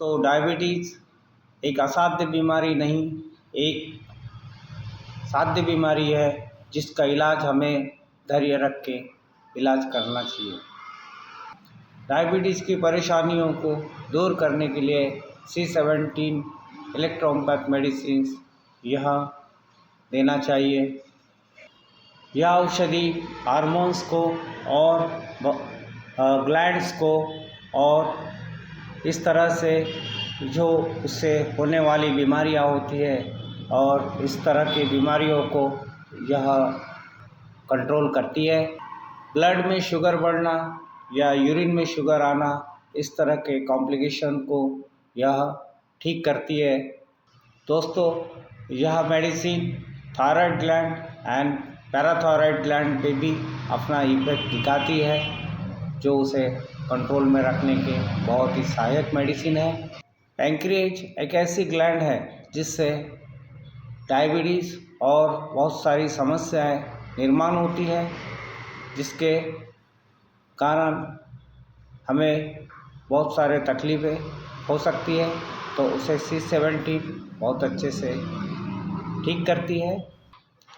तो डायबिटीज़ एक असाध्य बीमारी नहीं, एक साध्य बीमारी है जिसका इलाज हमें धैर्य रख के इलाज करना चाहिए। डायबिटीज़ की परेशानियों को दूर करने के लिए C17 इलेक्ट्रोपैथ मेडिसिन यह देना चाहिए। यह औषधि हार्मोन्स को और ग्लैंड्स को और इस तरह से जो उससे होने वाली बीमारियां होती है और इस तरह की बीमारियों को यह कंट्रोल करती है। ब्लड में शुगर बढ़ना या यूरिन में शुगर आना, इस तरह के कॉम्प्लिकेशन को यह ठीक करती है। दोस्तों, यह medicine thyroid gland and parathyroid gland पे भी अपना इफेक्ट दिखाती है, जो उसे कंट्रोल में रखने के बहुत ही सहायक मेडिसिन है। पैंक्रियाज एक ऐसी ग्लैंड है जिससे डायबिटीज़ और बहुत सारी समस्याएं निर्माण होती है, जिसके कारण हमें बहुत सारे तकलीफ़ें हो सकती है, तो उसे C17 बहुत अच्छे से ठीक करती है।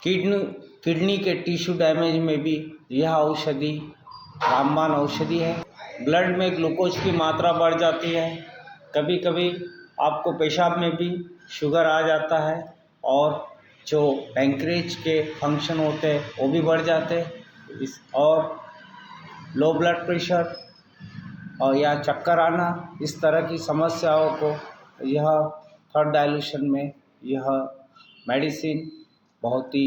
किडनी के टिश्यू डैमेज में भी यह औषधि रामबाण औषधि है। ब्लड में ग्लूकोज की मात्रा बढ़ जाती है, कभी कभी आपको पेशाब में भी शुगर आ जाता है और जो पैंक्रियाज के फंक्शन होते हैं वो भी बढ़ जाते हैं। और लो ब्लड प्रेशर और या चक्कर आना, इस तरह की समस्याओं को यह थर्ड डाइल्यूशन में यह मेडिसिन बहुत ही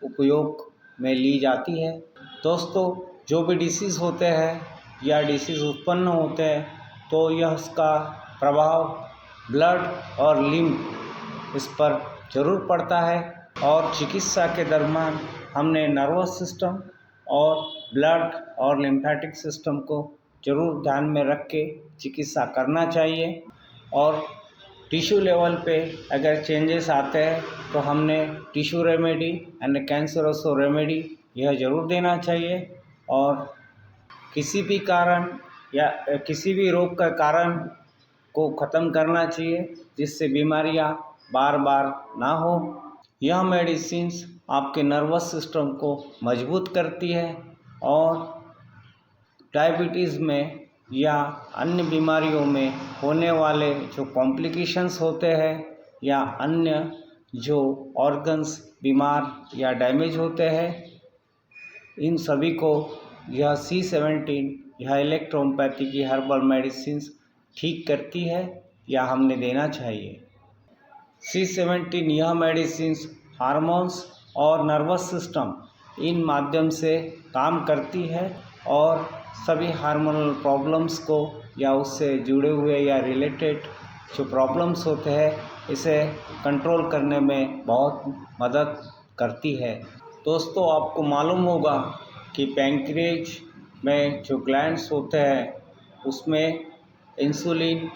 उपयोग में ली जाती है। दोस्तों, जो भी डिसीज़ होते हैं या डिसीज़ उत्पन्न होते हैं तो यह उसका प्रभाव ब्लड और लिम्फ इस पर ज़रूर पड़ता है, और चिकित्सा के दरमियान हमने नर्वस सिस्टम और ब्लड और लिम्फेटिक सिस्टम को ज़रूर ध्यान में रख के चिकित्सा करना चाहिए। और टिश्यू लेवल पे अगर चेंजेस आते हैं तो हमने टिश्यू रेमेडी एंड कैंसरोसो रेमेडी यह ज़रूर देना चाहिए। और किसी भी कारण या किसी भी रोग का कारण को ख़त्म करना चाहिए, जिससे बीमारियां बार बार ना हो। यह मेडिसिन्स आपके नर्वस सिस्टम को मजबूत करती है और डायबिटीज़ में या अन्य बीमारियों में होने वाले जो कॉम्प्लिकेशंस होते हैं या अन्य जो ऑर्गन्स बीमार या डैमेज होते हैं, इन सभी को यह C17 यह इलेक्ट्रोपैथी की हर्बल मेडिसिन्स ठीक करती है या हमने देना चाहिए। C17 यह मेडिसिन्स हार्मोन्स और नर्वस सिस्टम इन माध्यम से काम करती है और सभी हार्मोनल प्रॉब्लम्स को या उससे जुड़े हुए या रिलेटेड जो प्रॉब्लम्स होते हैं इसे कंट्रोल करने में बहुत मदद करती है। दोस्तों, आपको मालूम होगा कि पैंक्रियाज में जो ग्लैंड्स होते हैं उसमें इंसुलिन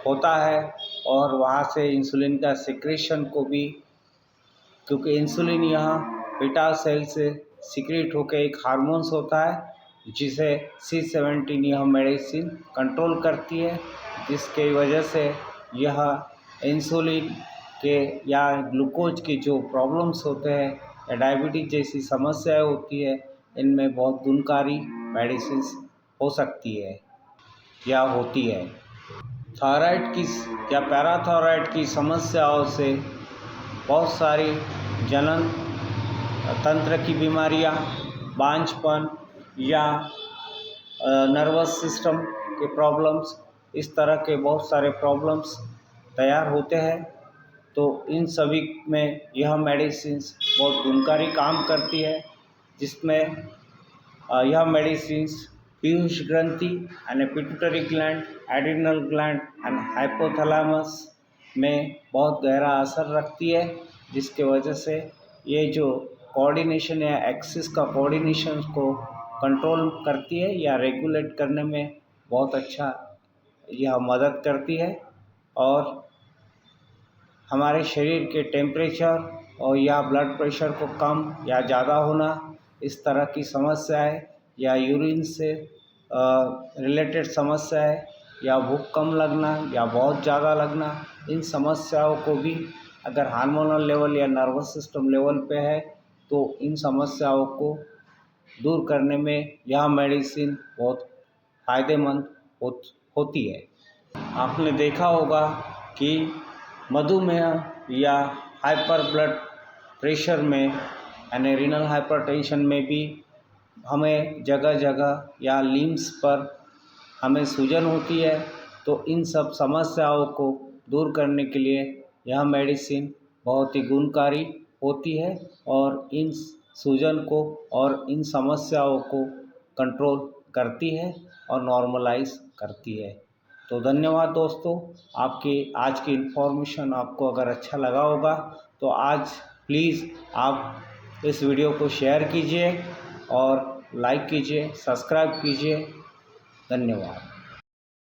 होता है और वहाँ से इंसुलिन का सिक्रेशन को भी, क्योंकि इंसुलिन यहाँ बीटा सेल से सीक्रेट होकर एक हार्मोन्स होता है जिसे C17 यह मेडिसिन कंट्रोल करती है, जिसके वजह से यह इंसुलिन के या ग्लूकोज के जो प्रॉब्लम्स होते हैं या डायबिटीज़ जैसी समस्याएं होती है, इनमें बहुत गुणकारी मेडिसिन्स हो सकती है या होती है। थायराइड की या पैराथायराइड की समस्याओं से बहुत सारी जनन तंत्र की बीमारियां, बांझपन या नर्वस सिस्टम के प्रॉब्लम्स, इस तरह के बहुत सारे प्रॉब्लम्स तैयार होते हैं। तो इन सभी में यह मेडिसिन्स बहुत गुणकारी काम करती है, जिसमें यह मेडिसिन्स पीयूष ग्रंथि and pituitary gland, adrenal gland and hypothalamus में बहुत गहरा असर रखती है, जिसके वजह से ये जो कोऑर्डिनेशन या एक्सिस का कोऑर्डिनेशन को कंट्रोल करती है या रेगुलेट करने में बहुत अच्छा यह मदद करती है। और हमारे शरीर के टेम्परेचर और या ब्लड प्रेशर को कम या ज़्यादा होना, इस तरह की समस्याएं या यूरिन से रिलेटेड समस्याएं या भूख कम लगना या बहुत ज़्यादा लगना, इन समस्याओं को भी अगर हार्मोनल लेवल या नर्वस सिस्टम लेवल पे है तो इन समस्याओं को दूर करने में यह मेडिसिन बहुत फ़ायदेमंद होती है। आपने देखा होगा कि मधुमेह या हाइपर ब्लड प्रेशर में यानी रीनल हाइपरटेंशन में भी हमें जगह जगह या लिम्स पर हमें सूजन होती है, तो इन सब समस्याओं को दूर करने के लिए यह मेडिसिन बहुत ही गुणकारी होती है और इन सूजन को और इन समस्याओं को कंट्रोल करती है और नॉर्मलाइज करती है। तो धन्यवाद दोस्तों, आपकी आज की इन्फॉर्मेशन आपको अगर अच्छा लगा होगा तो आज प्लीज़ आप इस वीडियो को शेयर कीजिए और लाइक कीजिए, सब्सक्राइब कीजिए। धन्यवाद।